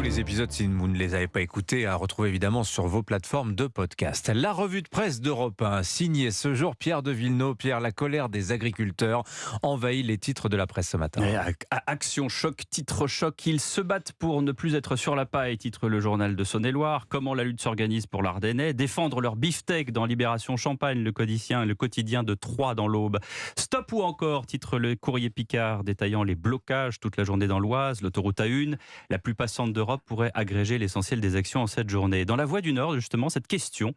les épisodes, si vous ne les avez pas écoutés, à retrouver évidemment sur vos plateformes de podcast. La revue de presse d'Europe 1, signée ce jour Pierre de Villeneuve. Pierre, la colère des agriculteurs envahit les titres de la presse ce matin. Action choc, titre choc, ils se battent pour ne plus être sur la paille, titre le journal de Saône-et-Loire. Comment la lutte s'organise pour l'Ardennais, défendre leur beefsteak dans Libération Champagne, le quotidien de Troyes dans l'Aube. Stop ou encore, titre le Courrier Picard, détaillant les blocages toute la journée dans l'Oise, l'autoroute A1, la plus passante d'Europe pourrait agréger l'essentiel des actions en cette journée. Dans la Voix du Nord, justement, cette question,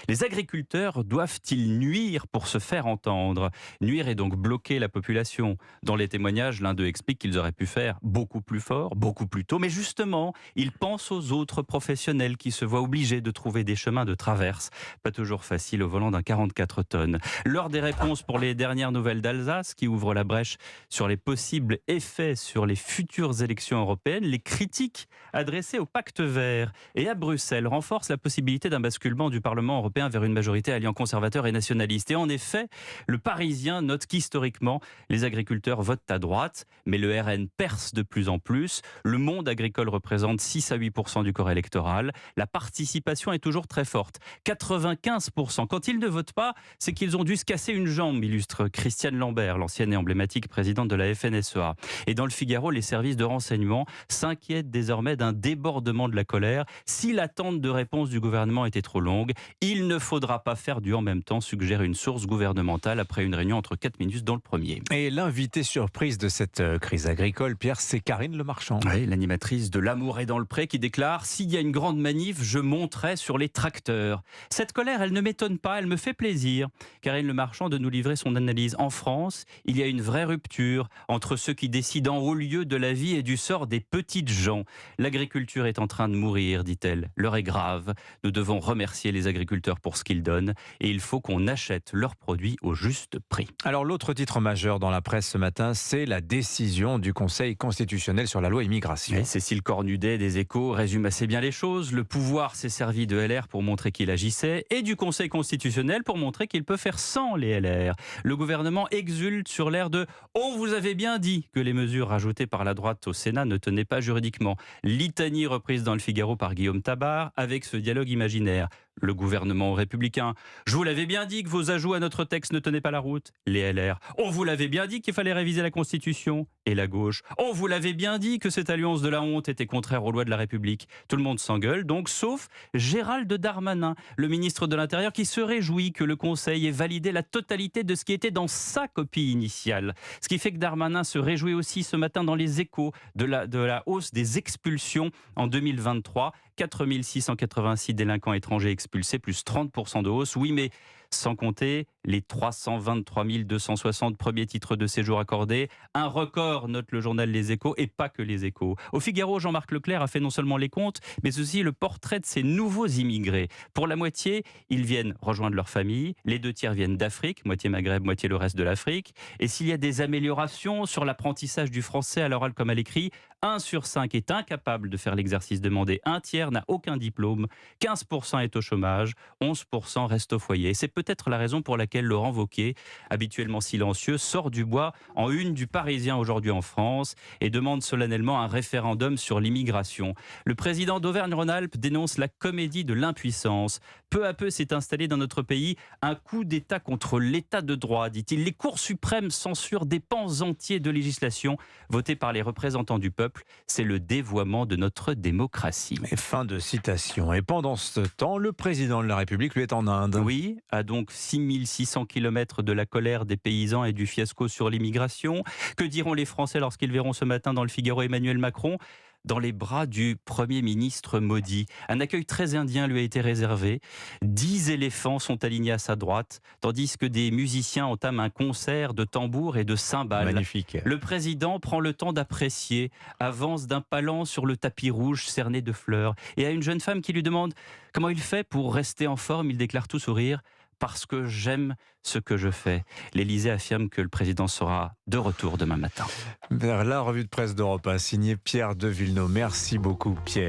les agriculteurs doivent-ils nuire pour se faire entendre ? Nuire et donc bloquer la population. Dans les témoignages, l'un d'eux explique qu'ils auraient pu faire beaucoup plus fort, beaucoup plus tôt, mais justement, ils pensent aux autres professionnels qui se voient obligés de trouver des chemins de traverse. Pas toujours facile au volant d'un 44 tonnes. L'heure des réponses pour les dernières nouvelles d'Alsace, qui ouvrent la brèche sur les possibles effets sur les futures élections européennes, les critiques adressées au pacte vert. Et à Bruxelles, renforce la possibilité d'un basculement du Parlement européen vers une majorité alliant conservateurs et nationalistes. Et en effet, le Parisien note qu'historiquement, les agriculteurs votent à droite, mais le RN perce de plus en plus. Le monde agricole représente 6 à 8% du corps électoral. La participation est toujours très forte, 95%. Quand ils ne votent pas, c'est qu'ils ont dû se casser une jambe, illustre Christiane Lambert, l'ancienne et emblématique présidente de la FNSEA. Et dans le Figaro, les services de renseignement s'inquiètent désormais d'un débordement de la colère. Si l'attente de réponse du gouvernement était trop longue, il ne faudra pas faire du en même temps, suggère une source gouvernementale après une réunion entre 4 minutes dans le premier. Et l'invité surprise de cette crise agricole, Pierre, c'est Karine Le Marchand. Oui, l'animatrice de L'amour est dans le pré qui déclare « S'il y a une grande manif, je monterai sur les tracteurs ». Cette colère, elle ne m'étonne pas, elle me fait plaisir. Karine Le Marchand de nous livrer son analyse. En France, il y a une vraie rupture entre ceux qui décident en haut lieu de la vie et du sort des petites gens. L'agriculture est en train de mourir, dit-elle. L'heure est grave. Nous devons remercier les agriculteurs pour ce qu'ils donnent et il faut qu'on achète leurs produits au juste prix. Alors l'autre titre majeur dans la presse ce matin, c'est la décision du Conseil constitutionnel sur la loi immigration. Et Cécile Cornudet des Échos résume assez bien les choses. Le pouvoir s'est servi de LR pour montrer qu'il agissait et du Conseil constitutionnel pour montrer qu'il peut faire sans les LR. Le gouvernement exulte sur l'air de « On vous avait bien dit que les mesures rajoutées par la droite au Sénat ne tenaient pas juridiquement ». Litanie reprise dans le Figaro par Guillaume Tabar avec ce dialogue imaginaire. Le gouvernement républicain. Je vous l'avais bien dit que vos ajouts à notre texte ne tenaient pas la route. Les LR. On vous l'avait bien dit qu'il fallait réviser la Constitution. Et la gauche. On vous l'avait bien dit que cette alliance de la honte était contraire aux lois de la République. Tout le monde s'engueule, donc, sauf Gérald Darmanin, le ministre de l'Intérieur, qui se réjouit que le Conseil ait validé la totalité de ce qui était dans sa copie initiale. Ce qui fait que Darmanin se réjouit aussi ce matin dans les Échos de la hausse des expulsions en 2023. 4 686 délinquants étrangers expulsés, plus 30% de hausse. Oui, mais sans compter les 323 260 premiers titres de séjour accordés. Un record, note le journal Les Échos, et pas que Les Échos. Au Figaro, Jean-Marc Leclerc a fait non seulement les comptes, mais aussi le portrait de ces nouveaux immigrés. Pour la moitié, ils viennent rejoindre leur famille. Les 2 tiers viennent d'Afrique, moitié Maghreb, moitié le reste de l'Afrique. Et s'il y a des améliorations sur l'apprentissage du français à l'oral comme à l'écrit, 1 sur 5 est incapable de faire l'exercice demandé. 1 tiers n'a aucun diplôme. 15% est au chômage. 11% reste au foyer. C'est peut-être la raison pour laquelle Laurent Wauquiez, habituellement silencieux, sort du bois en une du Parisien aujourd'hui en France et demande solennellement un référendum sur l'immigration. Le président d'Auvergne-Rhône-Alpes dénonce la comédie de l'impuissance. Peu à peu s'est installé dans notre pays un coup d'État contre l'État de droit, dit-il. Les cours suprêmes censurent des pans entiers de législation votée par les représentants du peuple. C'est le dévoiement de notre démocratie. Et fin de citation. Et pendant ce temps, le président de la République, lui, est en Inde. Oui, à donc 6600 km de la colère des paysans et du fiasco sur l'immigration. Que diront les Français lorsqu'ils verront ce matin dans le Figaro Emmanuel Macron dans les bras du Premier ministre Modi? Un accueil très indien lui a été réservé. 10 éléphants sont alignés à sa droite, tandis que des musiciens entament un concert de tambours et de cymbales. Magnifique. Le président prend le temps d'apprécier, avance d'un palan sur le tapis rouge cerné de fleurs. Et à une jeune femme qui lui demande comment il fait pour rester en forme, il déclare tout sourire « Parce que j'aime ce que je fais ». L'Élysée affirme que le président sera de retour demain matin. Vers la revue de presse d'Europe 1, signée Pierre de Villeneuve. Merci beaucoup, Pierre.